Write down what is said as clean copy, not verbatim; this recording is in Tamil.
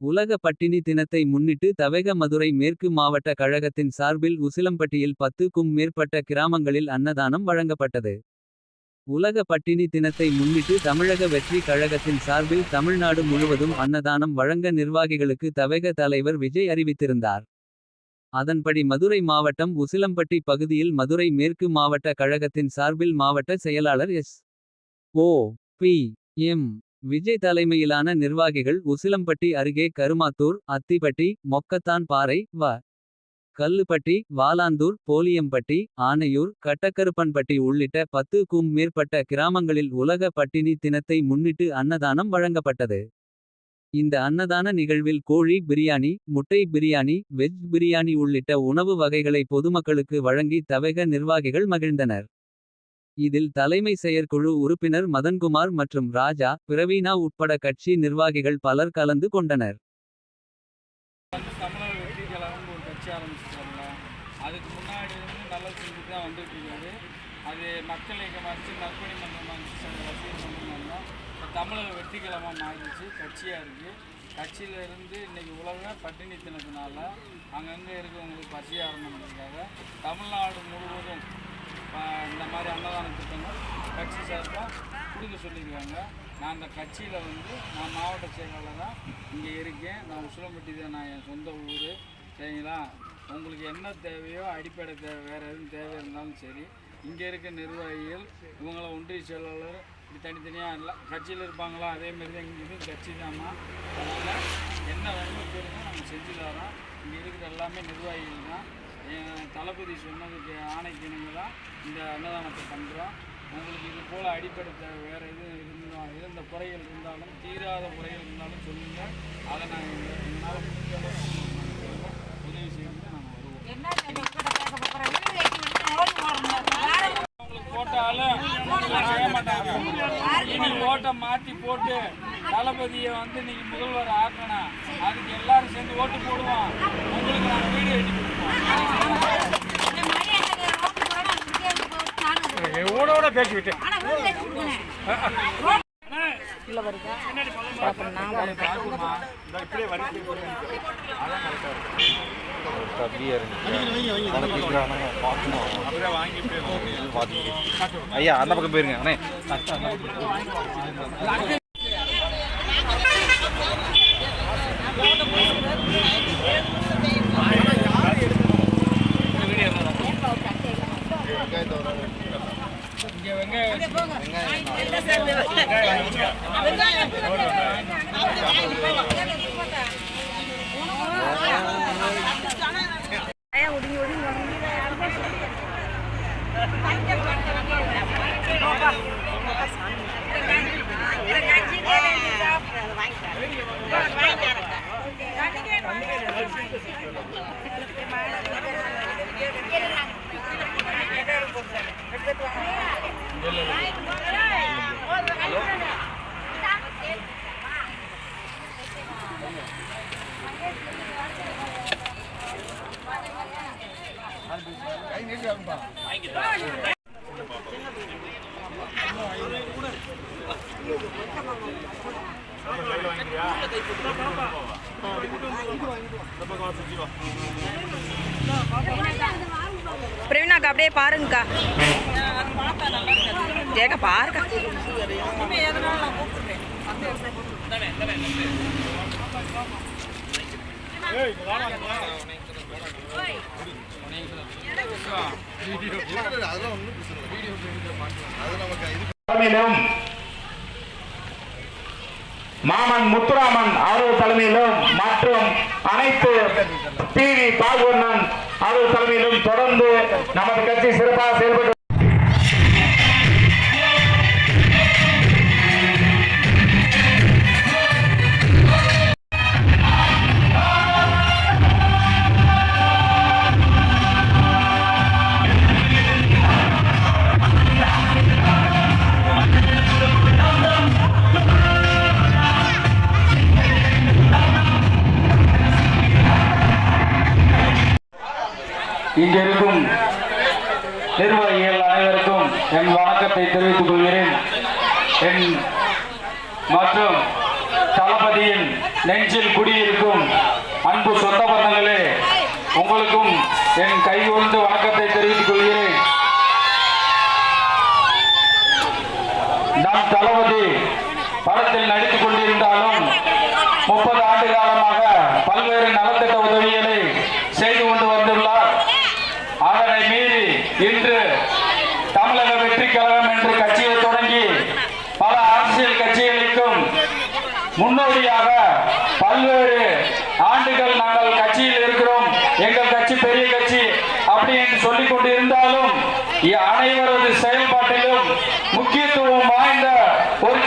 உலக பட்டினி தினத்தை முன்னிட்டு தவேக மதுரை மேற்கு மாவட்ட கழகத்தின் சார்பில் உசிலம்பட்டியில் 10க்கும் மேற்பட்ட கிராமங்களில் அன்னதானம் வழங்கப்பட்டது. உலக பட்டினி தினத்தை முன்னிட்டு தமிழக வெற்றி கழகத்தின் சார்பில் தமிழ்நாடு முழுவதும் அன்னதானம் வழங்க நிர்வாகிகளுக்கு தவேக தலைவர் விஜய் அறிவித்திருந்தார். அதன்படி மதுரை மாவட்டம் உசிலம்பட்டி பகுதியில் மதுரை மேற்கு மாவட்ட கழகத்தின் சார்பில் மாவட்ட செயலாளர் ஓ. பி. எம். விஜய் தலைமையிலான நிர்வாகிகள் உசிலம்பட்டி அருகே கருமாத்தூர், அத்திப்பட்டி, மொக்கத்தான் பாறை, கல்லுப்பட்டி, வாலாந்தூர், போலியம்பட்டி, ஆனையூர், கட்டக்கருப்பன்பட்டி உள்ளிட்ட 10க்கும் மேற்பட்ட கிராமங்களில் உலக பட்டினி தினத்தை முன்னிட்டு அன்னதானம் வழங்கப்பட்டது. இந்த அன்னதான நிகழ்வில் கோழி பிரியாணி, முட்டை பிரியாணி, வெஜ் பிரியாணி உள்ளிட்ட உணவு வகைகளை பொதுமக்களுக்கு வழங்கி தவேக நிர்வாகிகள் மகிழ்ந்தனர். இதில் தலைமை செயற்குழு உறுப்பினர் மதன்குமார் மற்றும் ராஜா, பிரவீனா உட்பட கட்சி நிர்வாகிகள் பலர் கலந்து கொண்டனர். தமிழக வெற்றி கழகம் ஒரு கட்சி ஆரம்பிச்சிட்டாங்க. அதுக்கு முன்னாடி நல்லா செஞ்சு தான் வந்துட்டு இருக்காரு. அது மக்கள் இயக்கமாச்சு, நற்பணி மன்றமாச்சு, ரசிகர் மன்றம். தமிழக வெற்றி கழகமாக மாறிடுச்சு, கட்சியாக இருக்குது. கட்சியிலேருந்து இன்றைக்கி உலக பட்டினி தினத்தினால அங்கங்கே இருக்கவங்களுக்கு பசி ஆரம்பிக்கிறதுக்காக தமிழ்நாடு முழுவதும் இந்த மாதிரி அன்னதான திட்டங்கள் கட்சி சார்பாக கொடுக்க சொல்லியிருக்காங்க. நான் அந்த கட்சியில் நான் மாவட்ட செயலாளராக இங்கே இருக்கேன். நான் உசிலம்பட்டி தான், நான் என் சொந்த ஊர். சரிங்களா, உங்களுக்கு என்ன தேவையோ அடிப்படை தேவை, வேறு எதுவும் தேவை இருந்தாலும் சரி, இங்கே இருக்க நிர்வாகிகள் இவங்கள ஒன்றிய செயலாளர் இப்படி தனித்தனியாக எல்லாம் கட்சியில் இருப்பாங்களா, அதேமாரி தான் இங்கே இது கட்சி தாம்மா. அதனால் என்ன வேணுமோ கேளுங்க, நம்ம செஞ்சு தரோம். இங்கே இருக்கிற எல்லாமே நிர்வாகிகள் தான். தளபதி சொன்னதுக்கு ஆணைக்கு இணங்க தான் இந்த அன்னதானத்தை பண்ணுறோம். உங்களுக்கு இது போல் அடிப்படை தேவை வேறு எதுவும் இருந்த குறைகள் இருந்தாலும், தீராத குறைகள் இருந்தாலும் சொல்லுங்கள். அதை நாங்கள் எங்களால் முடிஞ்ச அளவுக்கு உதவி செய்யறது நாங்கள் வருவோம். உங்களுக்கு போட்டாலும் செய்ய மாட்டாங்க. இனி ஓட்டை மாற்றி போட்டு தளபதியை இன்னைக்கு முதல்வர் ஆக்கணும். அதுக்கு எல்லாரும் சேர்ந்து ஓட்டு போடுவோம். உங்களுக்கு நாங்கள் வீடியோ எடுத்து கொடுப்போம். ஓடோட பேசிவிட்டு ஐயா அந்த பக்கம் போயிருங்க அண்ணே. பிரவீனாக்கா அப்படியே பாருங்கக்கா, கேட்க பாருக்கா. மாமன் முத்துராமன் அவர்கள் தலைமையிலும் மற்றும் அனைத்து டிவி பால்வண்ணன் அவர்கள் தலைமையிலும் தொடர்ந்து நமது கட்சி சிறப்பாக செயல்பட்டு இங்கிருக்கும் நிர்வாகிகள் அனைவருக்கும் என் வணக்கத்தை தெரிவித்துக் கொள்கிறேன். மற்றும் தளபதியின் நெஞ்சில் குடியிருக்கும் அன்பு சொந்த பந்தங்களே, உங்களுக்கும் என் கைகொண்டு வணக்கத்தை தெரிவித்துக் கொள்கிறேன். நம் தளபதி படத்தில் நடித்துக் கொண்டிருந்தாலும் 30 ஆண்டு காலமாக பல்வேறு நலத்திட்ட உதவிகளை செய்து கொண்டு வந்துள்ளார். அதனை மீறி இன்று தமிழக வெற்றி கழகம் என்ற கட்சியை தொடங்கி பல அரசியல் கட்சிகளுக்கும் முன்னோடியாக பல்வேறு ஆண்டுகள் நாங்கள் கட்சியில் இருக்கிறோம், எங்கள் கட்சி பெரிய கட்சி அப்படி என்று சொல்லிக் கொண்டிருந்தாலும் அனைவரது செயல்பாட்டிலும் முக்கியத்துவம் வாய்ந்த ஒரு